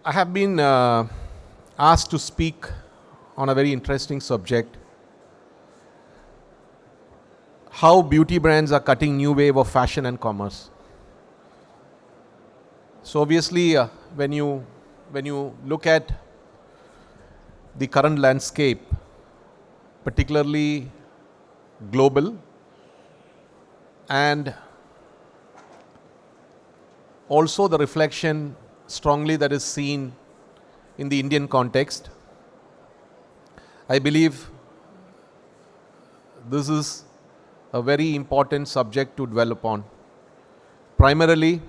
I have been asked to speak on a very interesting subject, how beauty brands are cutting new wave of fashion and commerce. So obviously, when you look at the current landscape, particularly global and also the reflection strongly that is seen in the Indian context, I believe this is a very important subject to dwell upon. Primarily,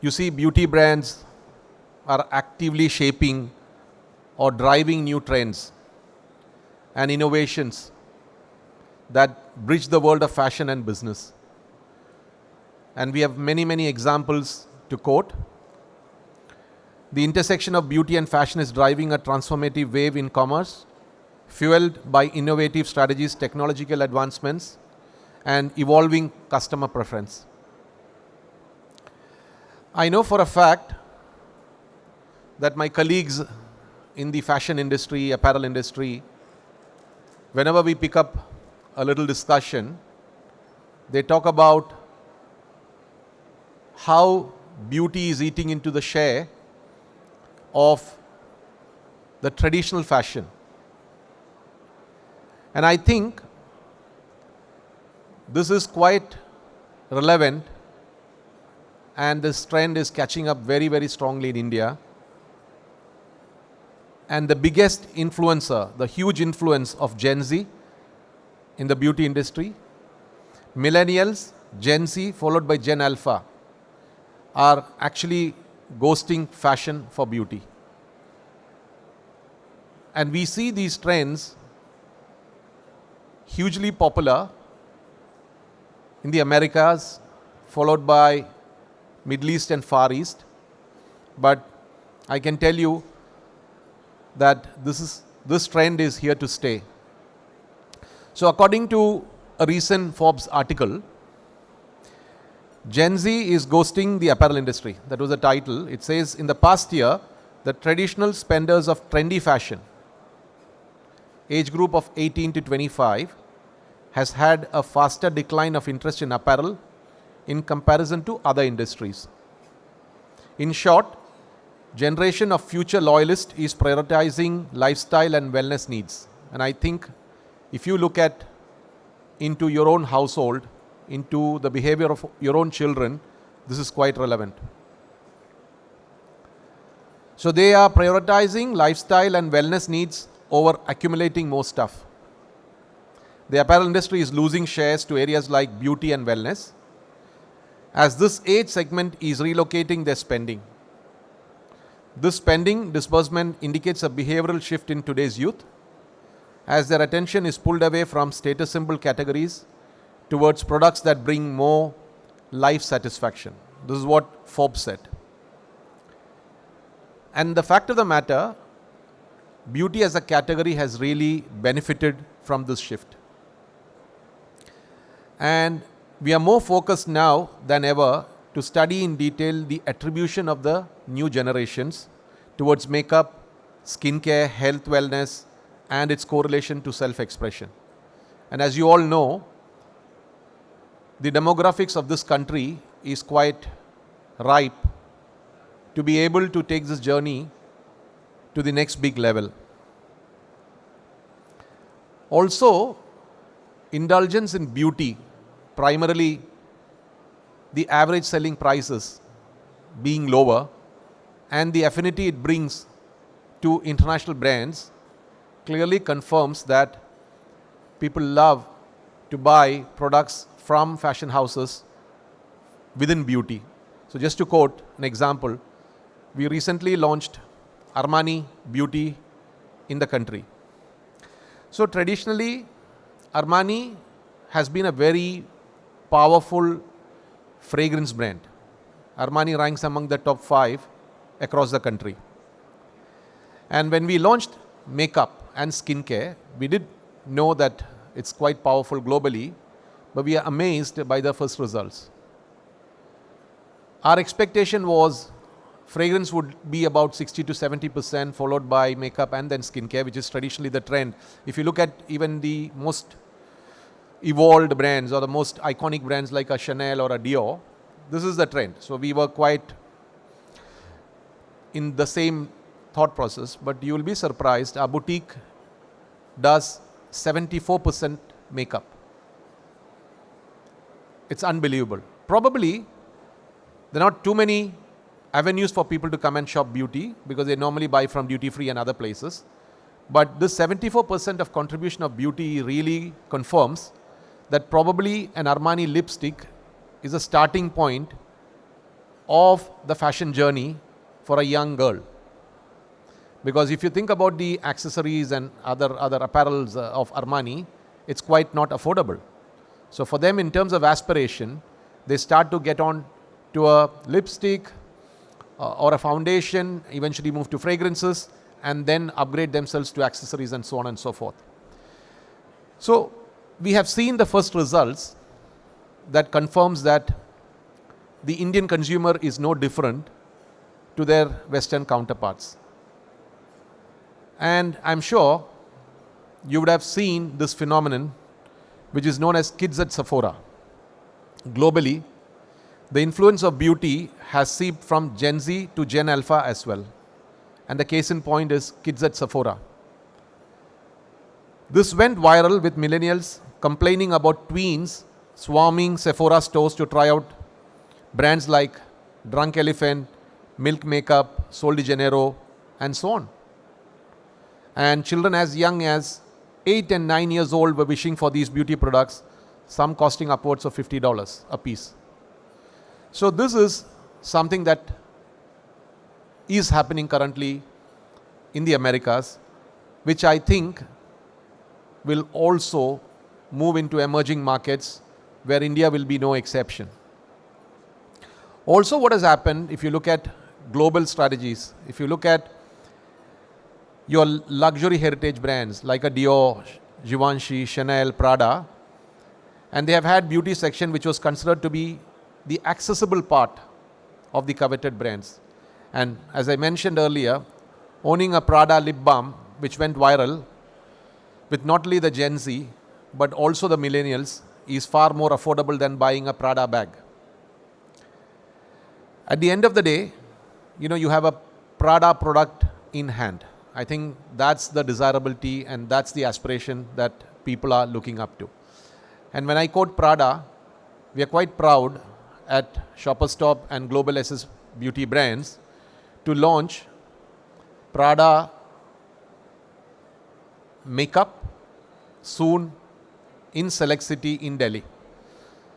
you see beauty brands are actively shaping or driving new trends and innovations that bridge the world of fashion and business. And we have many examples to quote. The intersection of beauty and fashion is driving a transformative wave in commerce, fueled by innovative strategies, technological advancements, and evolving customer preference. I know for a fact that my colleagues in the fashion industry, apparel industry, whenever we pick up a little discussion, they talk about how beauty is eating into the share of the traditional fashion. And I think this is quite relevant, and this trend is catching up very strongly in India. And the biggest influencer, the huge influence of Gen Z in the beauty industry, millennials, Gen Z followed by Gen Alpha, are actually ghosting fashion for beauty. And we see these trends hugely popular in the Americas, followed by Middle East and Far East. But I can tell you that this trend is here to stay. So according to a recent Forbes article, Gen Z is ghosting the apparel industry. That was the title. It says, in the past year, the traditional spenders of trendy fashion, age group of 18 to 25, has had a faster decline of interest in apparel in comparison to other industries. In short, generation of future loyalists is prioritizing lifestyle and wellness needs. And I think if you look at into your own household, into the behavior of your own children, this is quite relevant. So they are prioritizing lifestyle and wellness needs over accumulating more stuff. The apparel industry is losing shares to areas like beauty and wellness, as this age segment is relocating their spending. This spending disbursement indicates a behavioral shift in today's youth, as their attention is pulled away from status symbol categories towards products that bring more life satisfaction. This is what Forbes said. And the fact of the matter, beauty as a category has really benefited from this shift. And we are more focused now than ever to study in detail the attribution of the new generations towards makeup, skincare, health, wellness, and its correlation to self-expression. And as you all know, the demographics of this country is quite ripe to be able to take this journey to the next big level. Also, indulgence in beauty, primarily the average selling prices being lower, and the affinity it brings to international brands, clearly confirms that people love to buy products from fashion houses within beauty. So just to quote an example, we recently launched Armani Beauty in the country. So traditionally, Armani has been a very powerful fragrance brand. Armani ranks among the top 5 across the country. And when we launched makeup and skincare, we did know that it's quite powerful globally, but we are amazed by the first results. Our expectation was fragrance would be about 60 to 70%, followed by makeup and then skincare, which is traditionally the trend. If you look at even the most evolved brands or the most iconic brands like a Chanel or a Dior, this is the trend. So we were quite in the same thought process, but you will be surprised, our boutique does 74% makeup. It's unbelievable. Probably there are not too many avenues for people to come and shop beauty because they normally buy from duty free and other places. But this 74% of contribution of beauty really confirms that probably an Armani lipstick is a starting point of the fashion journey for a young girl. Because if you think about the accessories and other apparels of Armani, it's quite not affordable. So for them, in terms of aspiration, they start to get on to a lipstick or a foundation, eventually move to fragrances, and then upgrade themselves to accessories and so on and so forth. So we have seen the first results that confirms that the Indian consumer is no different to their Western counterparts. And I'm sure you would have seen this phenomenon, which is known as kids at Sephora. Globally, the influence of beauty has seeped from Gen Z to Gen Alpha as well. And the case in point is kids at Sephora. This went viral with millennials complaining about tweens swarming Sephora stores to try out brands like Drunk Elephant, Milk Makeup, Sol de Janeiro, and so on. And children as young as 8 and 9 years old were wishing for these beauty products, some costing upwards of $50 a piece. So this is something that is happening currently in the Americas, which I think will also move into emerging markets where India will be no exception. Also, what has happened, if you look at global strategies, if you look at your luxury heritage brands like a Dior, Givenchy, Chanel, Prada, and they have had beauty section which was considered to be the accessible part of the coveted brands. And as I mentioned earlier, owning a Prada lip balm which went viral with not only the Gen Z but also the millennials is far more affordable than buying a Prada bag. At the end of the day, you have a Prada product in hand. I think that's the desirability and that's the aspiration that people are looking up to. And when I quote Prada, we are quite proud at Shoppers Stop and Global SS Beauty brands to launch Prada makeup soon in Select City in Delhi.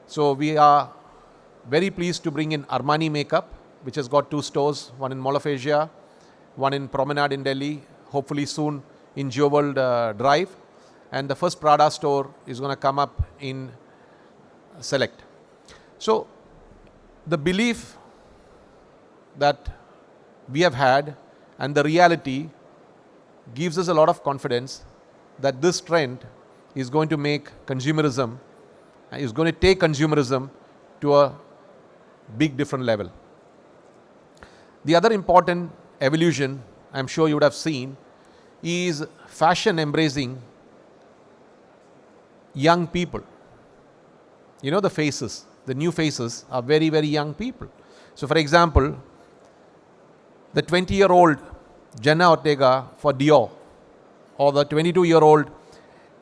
So we are very pleased to bring in Armani makeup, which has got 2 stores, one in Mall of Asia, one in Promenade in Delhi, hopefully soon in Jewel Drive. And the first Prada store is going to come up in Select. So the belief that we have had and the reality gives us a lot of confidence that this trend is going to make consumerism, is going to take consumerism to a big different level. The other important evolution I'm sure you would have seen is fashion embracing young people. The faces, the new faces are very, very young people. So for example, the 20-year-old Jenna Ortega for Dior, or the 22-year-old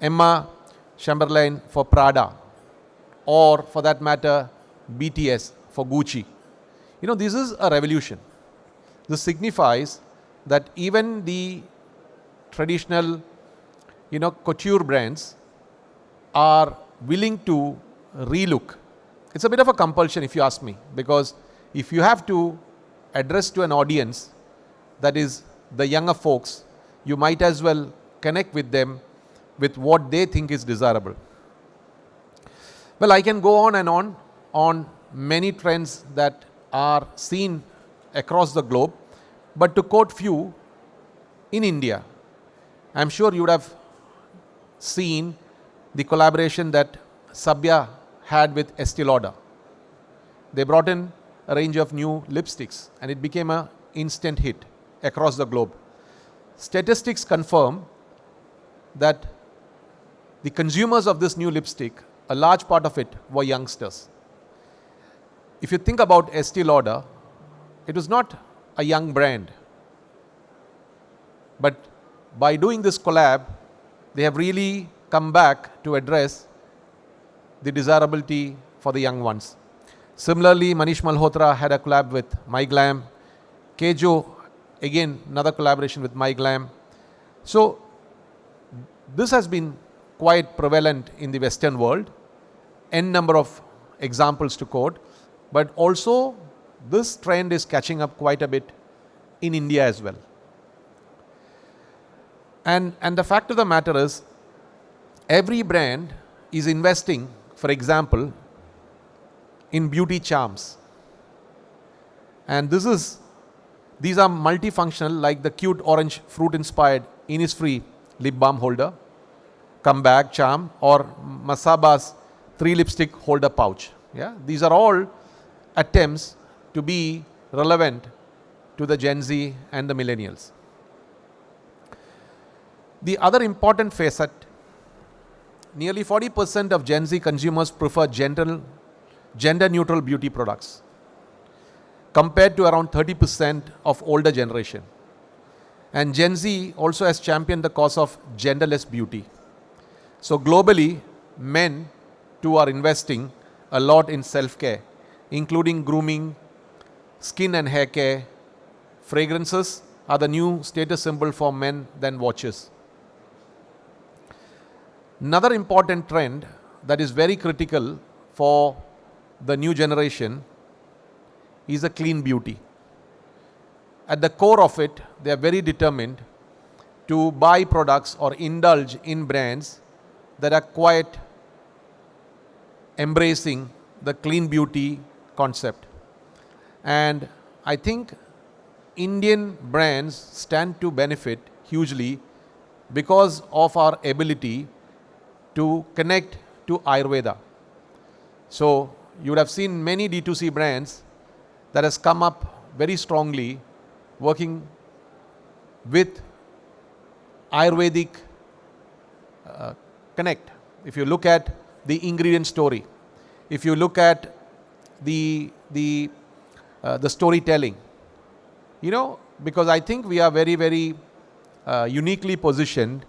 Emma Chamberlain for Prada, or for that matter, BTS for Gucci. This is a revolution. This signifies that even the traditional, couture brands are willing to relook. It's a bit of a compulsion if you ask me, because if you have to address to an audience that is the younger folks, you might as well connect with them with what they think is desirable. Well, I can go on and on many trends that are seen across the globe, but to quote few, in India, I'm sure you would have seen the collaboration that Sabya had with Estee Lauder. They brought in a range of new lipsticks and it became a instant hit across the globe. Statistics confirm that the consumers of this new lipstick, a large part of it were youngsters. If you think about Estee Lauder, it was not a young brand. But by doing this collab, they have really come back to address the desirability for the young ones. Similarly, Manish Malhotra had a collab with MyGlam. Kejo, again, another collaboration with MyGlam. So, this has been quite prevalent in the Western world. N number of examples to quote. But also, this trend is catching up quite a bit in India as well. And the fact of the matter is, every brand is investing, for example, in beauty charms. And these are multifunctional, like the cute orange fruit-inspired Innisfree lip balm holder, comeback charm, or Masaba's 3 lipstick holder pouch. Yeah, these are all attempts to be relevant to the Gen Z and the millennials. The other important facet, nearly 40% of Gen Z consumers prefer gender-neutral beauty products, compared to around 30% of older generation. And Gen Z also has championed the cause of genderless beauty. So globally, men too are investing a lot in self-care, including grooming, skin and hair care. Fragrances are the new status symbol for men than watches. Another important trend that is very critical for the new generation is a clean beauty. At the core of it, they are very determined to buy products or indulge in brands that are quite embracing the clean beauty concept. And I think Indian brands stand to benefit hugely because of our ability to connect to Ayurveda. So you would have seen many D2C brands that has come up very strongly working with Ayurvedic connect. If you look at the ingredient story, if you look at the storytelling, because I think we are very, very uniquely positioned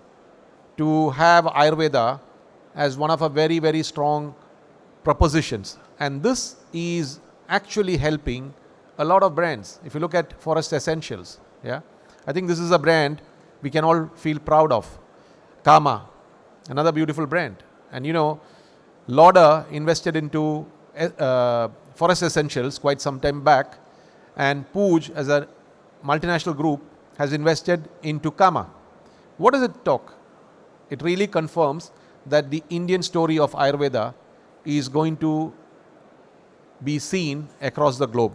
to have Ayurveda as one of our very, very strong propositions. And this is actually helping a lot of brands. If you look at Forest Essentials, I think this is a brand we can all feel proud of. Kama, another beautiful brand. And Lauder invested into Forest Essentials quite some time back, and Pooj as a multinational group has invested into Kama. What does it talk? It really confirms that the Indian story of Ayurveda is going to be seen across the globe.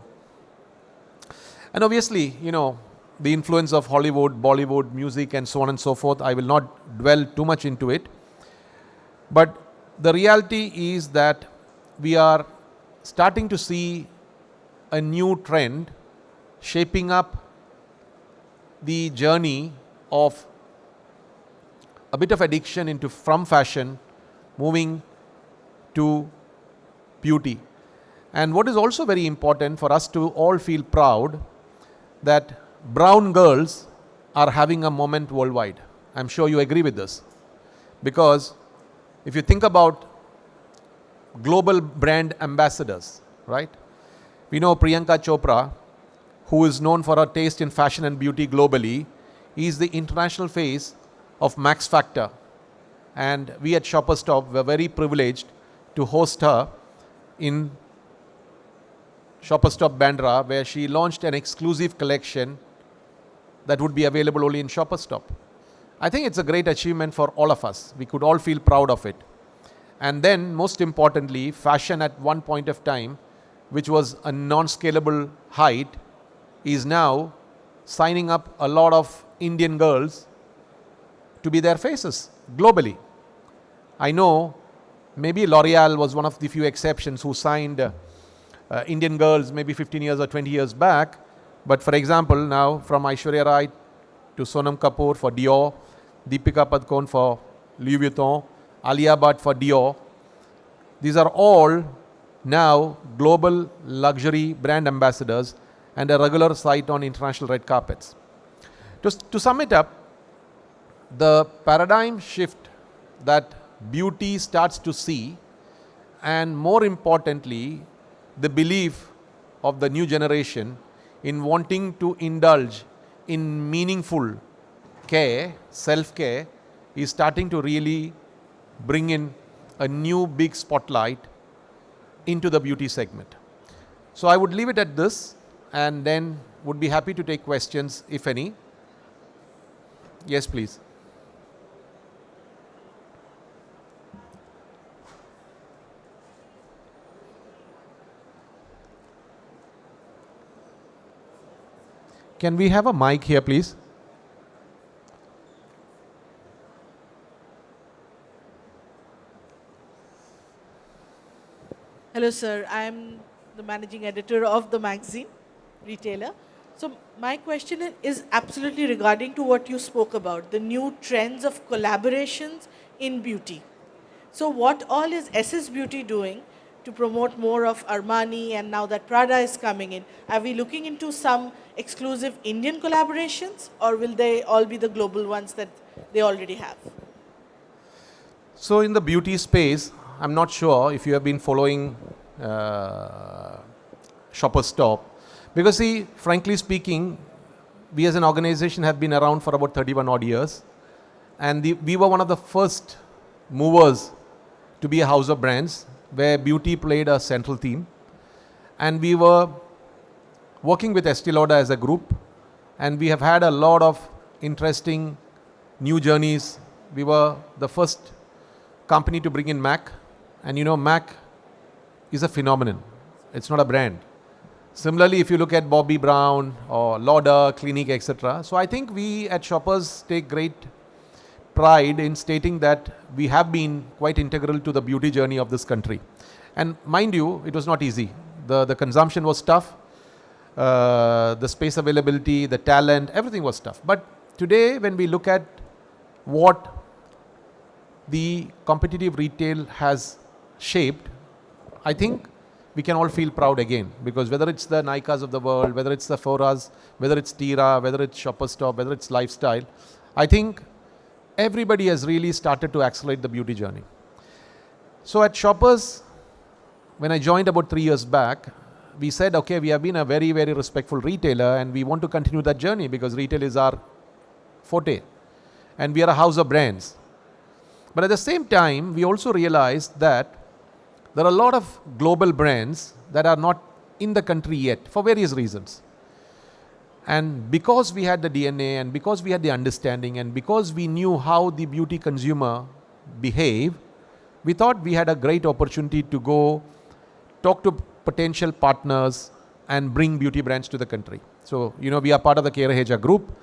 And obviously, the influence of Hollywood, Bollywood, music, and so on and so forth, I will not dwell too much into it. But the reality is that we are starting to see a new trend shaping up the journey of a bit of addiction from fashion, moving to beauty. And what is also very important for us to all feel proud, that brown girls are having a moment worldwide. I'm sure you agree with this. Because if you think about global brand ambassadors, right? We know Priyanka Chopra, who is known for her taste in fashion and beauty globally, is the international face of Max Factor. And we at Shoppers Stop were very privileged to host her in Shoppers Stop Bandra, where she launched an exclusive collection that would be available only in Shoppers Stop. I think it's a great achievement for all of us. We could all feel proud of it. And then, most importantly, fashion at one point of time, which was a non-scalable height, is now signing up a lot of Indian girls to be their faces globally. I know maybe L'Oreal was one of the few exceptions who signed Indian girls maybe 15 years or 20 years back, But for example, now from Aishwarya Rai to Sonam Kapoor for Dior, Deepika Padukone for Louis Vuitton, Alia Bhatt for Dior, these are all now global luxury brand ambassadors and a regular sight on international red carpets. To sum it up, the paradigm shift that beauty starts to see, and more importantly, the belief of the new generation in wanting to indulge in meaningful care, self-care, is starting to really bring in a new big spotlight into the beauty segment. So I would leave it at this and then would be happy to take questions if any. Yes, please. Can we have a mic here, please? Hello, sir. I'm the managing editor of the magazine, Retailer. So my question is absolutely regarding to what you spoke about, the new trends of collaborations in beauty. So what all is SS Beauty doing to promote more of Armani, and now that Prada is coming in? Are we looking into some exclusive Indian collaborations, or will they all be the global ones that they already have? So in the beauty space, I'm not sure if you have been following Shoppers Stop, because see, frankly speaking, we as an organization have been around for about 31 odd years, and we were one of the first movers to be a house of brands where beauty played a central theme, and we were working with Estee Lauder as a group, and we have had a lot of interesting new journeys. We were the first company to bring in MAC, and you know, MAC is a phenomenon. It's not a brand. Similarly, if you look at Bobbi Brown or Lauder, Clinique, etc. So I think we at Shoppers take great pride in stating that we have been quite integral to the beauty journey of this country. And mind you, it was not easy. The consumption was tough. The space availability, the talent, everything was tough. But today, when we look at what the competitive retail has shaped, I think we can all feel proud again, because whether it's the Nykaas of the world, whether it's the Foras, whether it's Tira, whether it's Shoppers Stop, whether it's Lifestyle, I think everybody has really started to accelerate the beauty journey. So at Shoppers, when I joined about 3 years back, we said, okay, we have been a very, very respectful retailer and we want to continue that journey because retail is our forte and we are a house of brands. But at the same time, we also realized that there are a lot of global brands that are not in the country yet for various reasons. And because we had the DNA and because we had the understanding and because we knew how the beauty consumer behave, we thought we had a great opportunity to go talk to potential partners and bring beauty brands to the country. So, you know, we are part of the Kereheja group.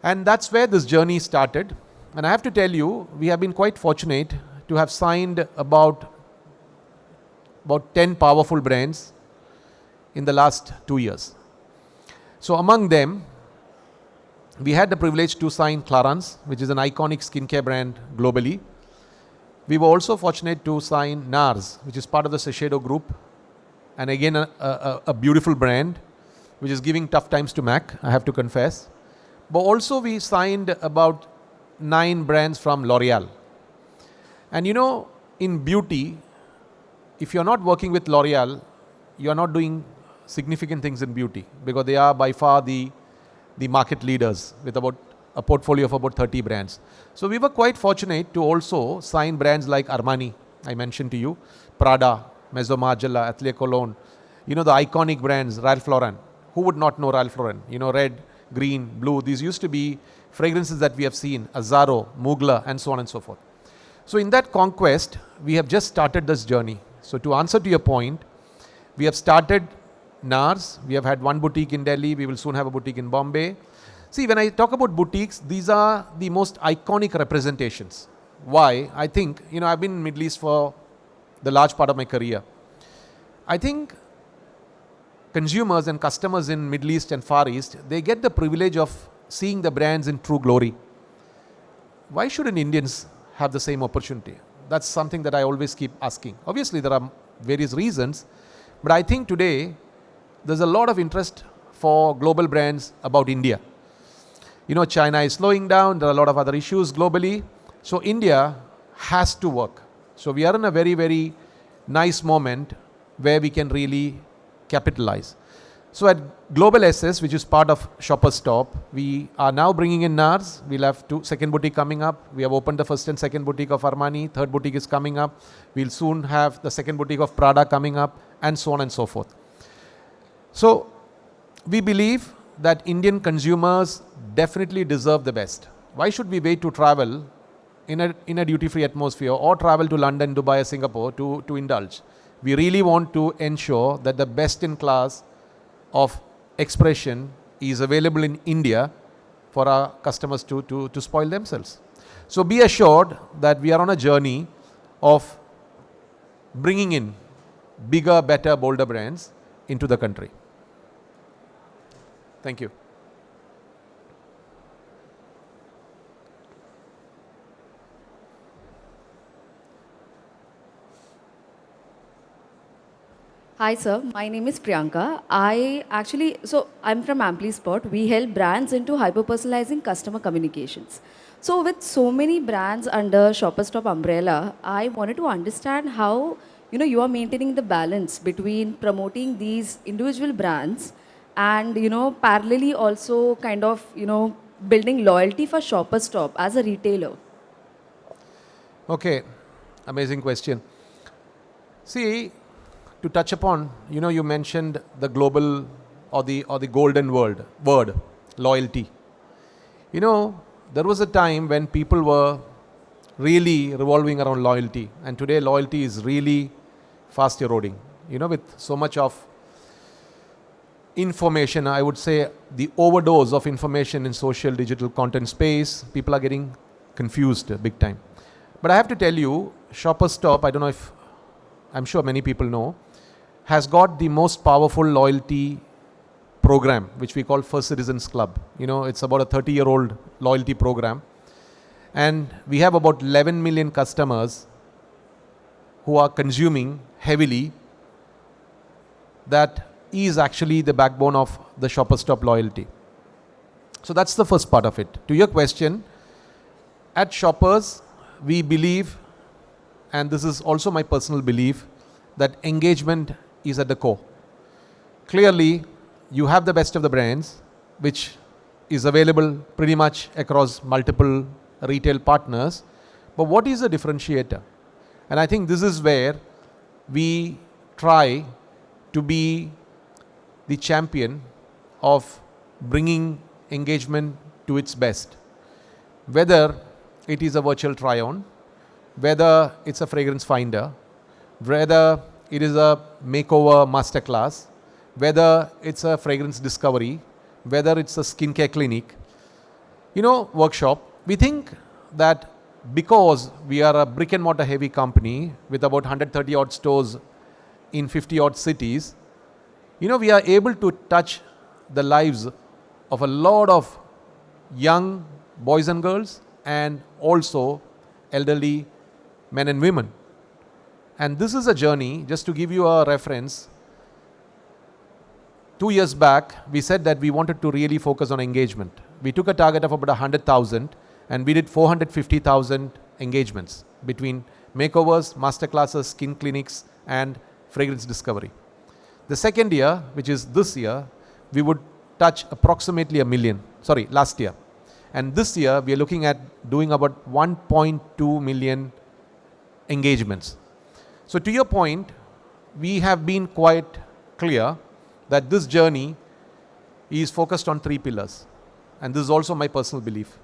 And that's where this journey started. And I have to tell you, we have been quite fortunate to have signed about 10 powerful brands in the last 2 years. So among them, we had the privilege to sign Clarins, which is an iconic skincare brand globally. We were also fortunate to sign NARS, which is part of the Shiseido group. And again, a beautiful brand, which is giving tough times to MAC, I have to confess. But also we signed about 9 brands from L'Oreal. And you know, in beauty, if you're not working with L'Oreal, you're not doing significant things in beauty because they are by far the market leaders with about a portfolio of about 30 brands. So we were quite fortunate to also sign brands like Armani, I mentioned to you, Prada, Maison Margiela, Atelier Cologne, you know, the iconic brands, Ralph Lauren. Who would not know Ralph Lauren? You know, red, green, blue. These used to be fragrances that we have seen, Azzaro, Mugler, and so on and so forth. So in that conquest, we have just started this journey. So to answer to your point, we have started NARS. We have had 1 boutique in Delhi. We will soon have a boutique in Bombay. See, when I talk about boutiques, these are the most iconic representations. Why? I think, you know, I've been in Middle East for the large part of my career. I think consumers and customers in Middle East and Far East, they get the privilege of seeing the brands in true glory. Why shouldn't Indians have the same opportunity? That's something that I always keep asking. Obviously, there are various reasons, but I think today there's a lot of interest for global brands about India. China is slowing down. There are a lot of other issues globally. So India has to work. So we are in a very, very nice moment where we can really capitalize. So at Global SS, which is part of Shoppers Stop, we are now bringing in NARS. We'll have second boutique coming up. We have opened the first and second boutique of Armani. Third boutique is coming up. We'll soon have the second boutique of Prada coming up, and so on and so forth. So we believe that Indian consumers definitely deserve the best. Why should we wait to travel in a duty-free atmosphere or travel to London, Dubai or Singapore to indulge? We really want to ensure that the best in class of expression is available in India for our customers to spoil themselves. So be assured that we are on a journey of bringing in bigger, better, bolder brands into the country. Thank you. Hi sir, my name is Priyanka. I'm from AmpliSpot. We help brands into hyper-personalizing customer communications. So with so many brands under Shoppers Stop umbrella, I wanted to understand how you are maintaining the balance between promoting these individual brands and parallelly also kind of building loyalty for Shoppers Stop as a retailer. Okay, amazing question. See, to touch upon, you mentioned the global or the golden word, loyalty. There was a time when people were really revolving around loyalty, and today loyalty is really fast eroding. With so much of information, I would say the overdose of information in social digital content space, people are getting confused big time. But I have to tell you, Shoppers Stop, I don't know if, I'm sure many people know, has got the most powerful loyalty program, which we call First Citizens Club. It's about a 30-year-old loyalty program. And we have about 11 million customers who are consuming heavily. That is actually the backbone of the Shoppers Stop loyalty. So that's the first part of it. To your question, at Shoppers, we believe, and this is also my personal belief, that engagement is at the core. Clearly, you have the best of the brands, which is available pretty much across multiple retail partners. But what is the differentiator? And I think this is where we try to be the champion of bringing engagement to its best. Whether it is a virtual try-on, whether it's a fragrance finder, whether it is a makeover masterclass, whether it's a fragrance discovery, whether it's a skincare clinic, workshop. We think that because we are a brick and mortar heavy company with about 130 odd stores in 50 odd cities, we are able to touch the lives of a lot of young boys and girls and also elderly men and women. And this is a journey, just to give you a reference. 2 years back, we said that we wanted to really focus on engagement. We took a target of about 100,000 and we did 450,000 engagements between makeovers, masterclasses, skin clinics and fragrance discovery. The second year, which is this year, we would touch approximately 1 million, last year. And this year, we are looking at doing about 1.2 million engagements. So to your point, we have been quite clear that this journey is focused on 3 pillars. And this is also my personal belief.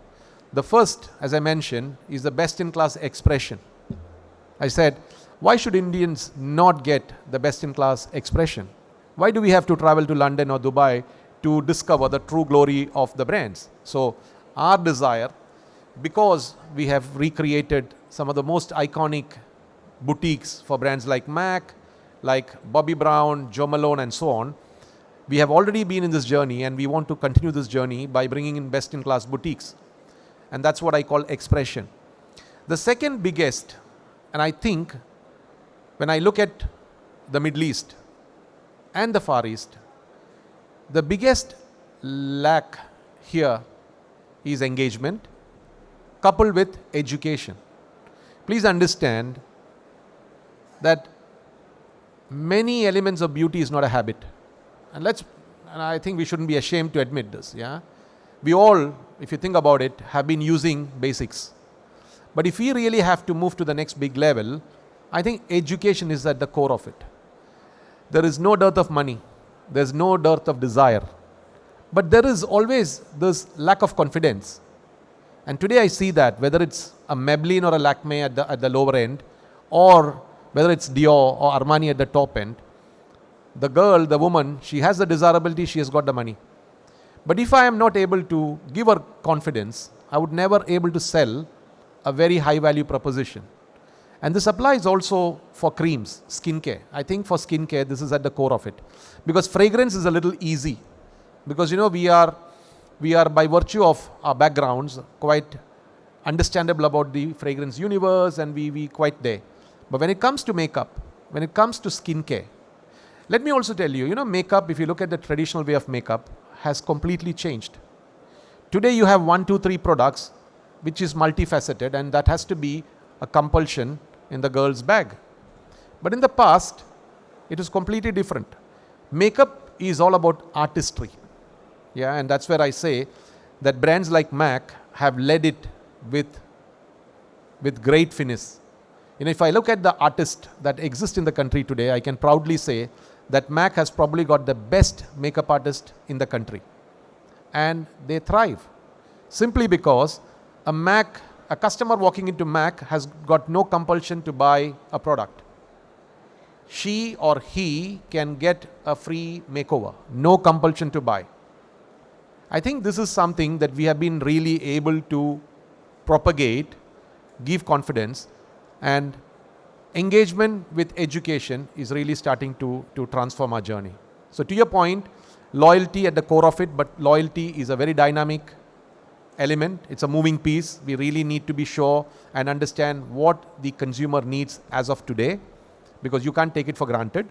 The first, as I mentioned, is the best-in-class expression. I said, why should Indians not get the best-in-class expression? Why do we have to travel to London or Dubai to discover the true glory of the brands? So our desire, because we have recreated some of the most iconic boutiques for brands like MAC, like Bobbi Brown, Jo Malone and so on, We have already been in this journey and we want to continue this journey by bringing in best-in-class boutiques. And that's what I call expression. The second biggest, and I think when I look at the Middle East and the Far East, the biggest lack here is engagement coupled with education. Please understand that many elements of beauty is not a habit. And I think we shouldn't be ashamed to admit this, yeah? We all, if you think about it, have been using basics. But if we really have to move to the next big level, I think education is at the core of it. There is no dearth of money. There's no dearth of desire. But there is always this lack of confidence. And today I see that whether it's a Maybelline or a Lakme at the lower end, or whether it's Dior or Armani at the top end, the girl, the woman, she has the desirability, she has got the money. But if I am not able to give her confidence, I would never able to sell a very high value proposition. And this applies also for creams, skincare. I think for skincare, this is at the core of it. Because fragrance is a little easy. Because we are by virtue of our backgrounds quite understandable about the fragrance universe, and we quite there. But when it comes to makeup, when it comes to skincare, let me also tell you, makeup, if you look at the traditional way of makeup, has completely changed. Today you have 1, 2, 3 products which is multifaceted, and that has to be a compulsion in the girl's bag. But in the past, it is completely different. Makeup is all about artistry. Yeah, and that's where I say that brands like MAC have led it with great finesse. If I look at the artists that exist in the country today, I can proudly say that MAC has probably got the best makeup artist in the country. And they thrive. Simply because a customer walking into MAC has got no compulsion to buy a product. She or he can get a free makeover, no compulsion to buy. I think this is something that we have been really able to propagate, give confidence, and engagement with education is really starting to transform our journey. So to your point, loyalty at the core of it, but loyalty is a very dynamic element. It's a moving piece. We really need to be sure and understand what the consumer needs as of today, because you can't take it for granted.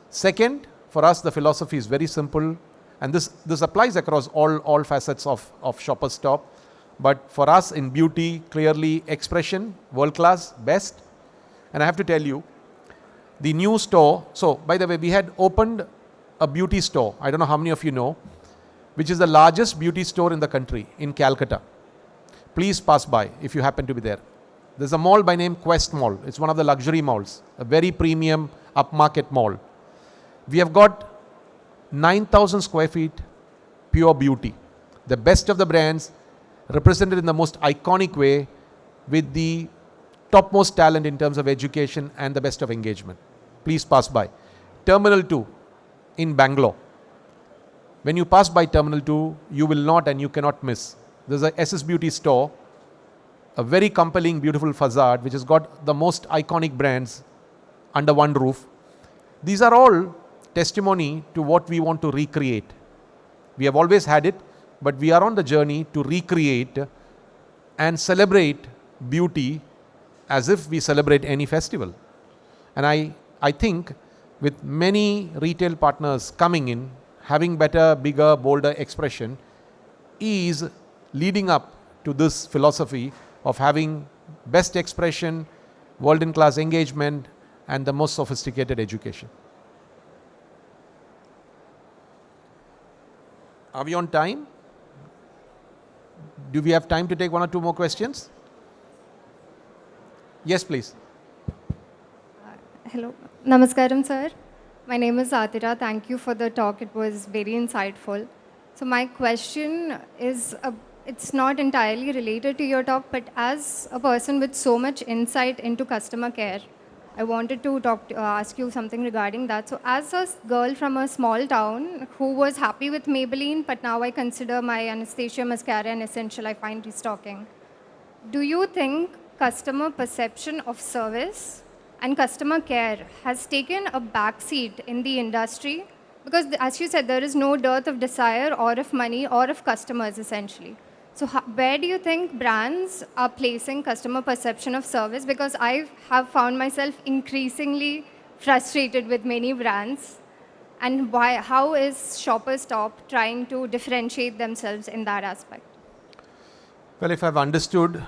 Second, for us, the philosophy is very simple, and this applies across all facets of Shoppers Stop. But for us in beauty, clearly expression, world class, best. And I have to tell you, the new store, so by the way, we had opened a beauty store, I don't know how many of you know, which is the largest beauty store in the country, in Calcutta. Please pass by if you happen to be there. There's a mall by name Quest Mall. It's one of the luxury malls, a very premium upmarket mall. We have got 9,000 square feet pure beauty. The best of the brands represented in the most iconic way, with the topmost talent in terms of education and the best of engagement. Please pass by. Terminal 2 in Bangalore. When you pass by Terminal 2, you will not and you cannot miss. There's a SS Beauty store, a very compelling, beautiful facade, which has got the most iconic brands under one roof. These are all testimony to what we want to recreate. We have always had it, but we are on the journey to recreate and celebrate beauty as if we celebrate any festival. And I think with many retail partners coming in, having better, bigger, bolder expression is leading up to this philosophy of having best expression, world-in-class engagement, and the most sophisticated education. Are we on time? Do we have time to take 1 or 2 more questions? Yes, please. Hello. Namaskaram, sir. My name is Atira. Thank you for the talk. It was very insightful. So my question is, it's not entirely related to your talk, but as a person with so much insight into customer care, I wanted to ask you something regarding that. So as a girl from a small town who was happy with Maybelline, but now I consider my Anastasia mascara an essential, I find restocking. Do you think customer perception of service and customer care has taken a backseat in the industry Because as you said, there is no dearth of desire or of money or of customers essentially. So where do you think brands are placing customer perception of service? Because I have found myself increasingly frustrated with many brands. And how is Shoppers Stop trying to differentiate themselves in that aspect? Well, if I've understood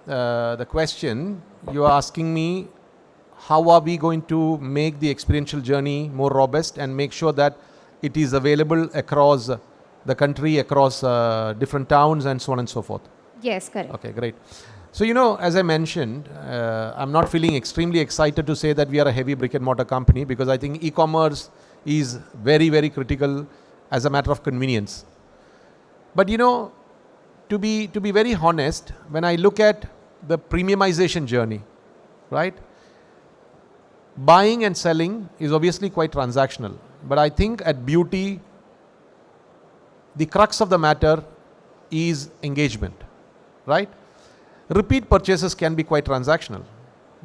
the question, you're asking me how are we going to make the experiential journey more robust and make sure that it is available across the country, across different towns and so on and so forth. Yes, correct. Okay, great. So, as I mentioned, I'm not feeling extremely excited to say that we are a heavy brick and mortar company, because I think e-commerce is very, very critical as a matter of convenience. But, to be very honest, when I look at the premiumization journey, right? Buying and selling is obviously quite transactional. But I think at beauty, the crux of the matter is engagement, right? Repeat purchases can be quite transactional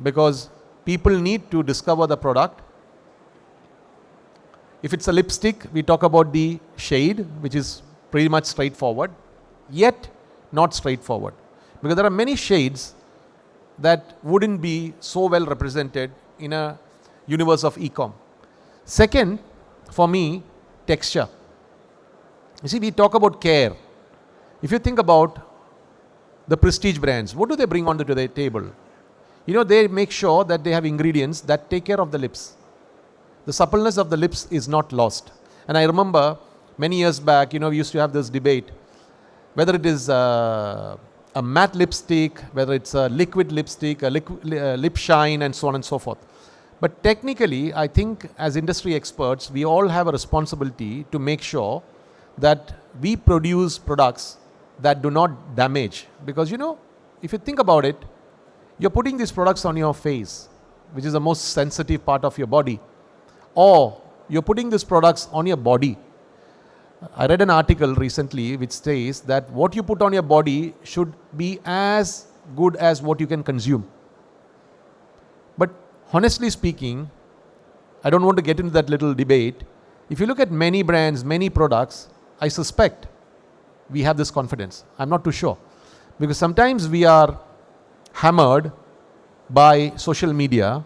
because people need to discover the product. If it's a lipstick, we talk about the shade, which is pretty much straightforward, yet not straightforward. Because there are many shades that wouldn't be so well represented in a universe of e-com. Second, for me, texture. You see, we talk about care. If you think about the prestige brands, what do they bring onto the table? They make sure that they have ingredients that take care of the lips. The suppleness of the lips is not lost. And I remember many years back, we used to have this debate, whether it is a matte lipstick, whether it's a liquid lipstick, a lip shine, and so on and so forth. But technically, I think as industry experts, we all have a responsibility to make sure that we produce products that do not damage. Because, if you think about it, you're putting these products on your face, which is the most sensitive part of your body, or you're putting these products on your body. I read an article recently which says that what you put on your body should be as good as what you can consume. But honestly speaking, I don't want to get into that little debate. If you look at many brands, many products, I suspect we have this confidence. I'm not too sure. Because sometimes we are hammered by social media,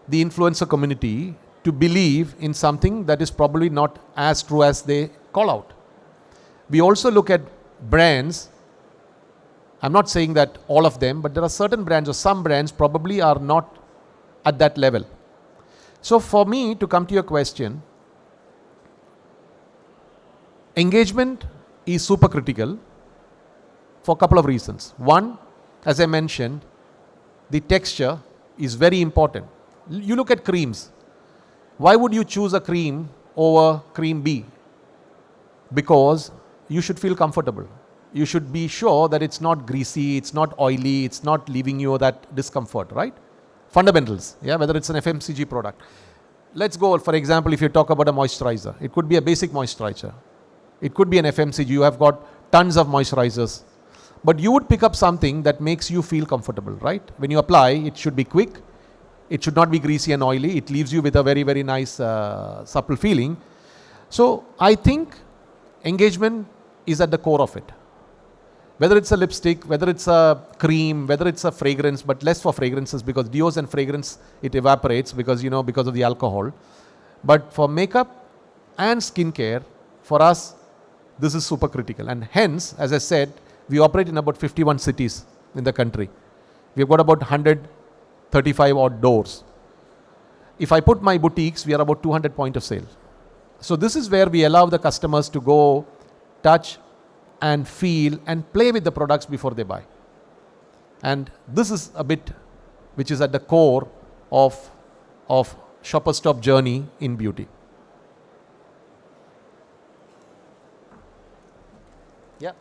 the influencer community, to believe in something that is probably not as true as they call out. We also look at brands. I'm not saying that all of them, but there are certain brands or some brands probably are not at that level. So for me, to come to your question, engagement is super critical for a couple of reasons. One, as I mentioned, the texture is very important. You look at creams. Why would you choose a cream over cream B? Because you should feel comfortable. You should be sure that it's not greasy, it's not oily, it's not leaving you that discomfort, right? Fundamentals, whether it's an FMCG product. Let's go, for example, if you talk about a moisturizer, it could be a basic moisturizer. It could be an FMCG, you have got tons of moisturizers. But you would pick up something that makes you feel comfortable, right? When you apply, it should be quick. It should not be greasy and oily. It leaves you with a very, very nice, supple feeling. So I think engagement is at the core of it. Whether it's a lipstick, whether it's a cream, whether it's a fragrance, but less for fragrances because deos and fragrance, it evaporates because of the alcohol. But for makeup and skincare, for us, this is super critical. And hence, as I said, we operate in about 51 cities in the country. We've got about 135 odd doors. If I put my boutiques, we are about 200 point of sale. So this is where we allow the customers to go, touch and feel and play with the products before they buy. And this is a bit which is at the core of Shoppers Stop journey in beauty. Yeah.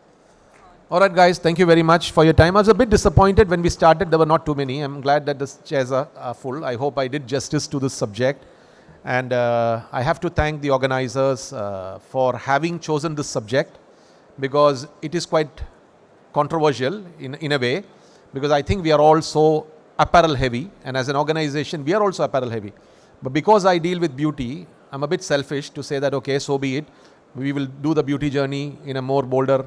All right, guys, thank you very much for your time. I was a bit disappointed when we started. There were not too many. I'm glad that the chairs are full. I hope I did justice to this subject. And I have to thank the organizers for having chosen this subject, because it is quite controversial in a way, because I think we are all so apparel heavy, and as an organization we are also apparel heavy. But because I deal with beauty, I'm a bit selfish to say that, okay, so be it. We will do the beauty journey in a more bolder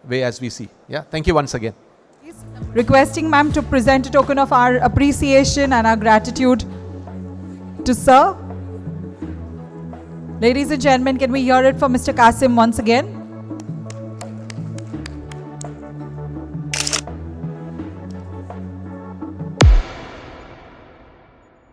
way as we see. Yeah, thank you once again. Requesting ma'am to present a token of our appreciation and our gratitude to sir. Ladies and gentlemen, can we hear it from Mr. Kassim once again?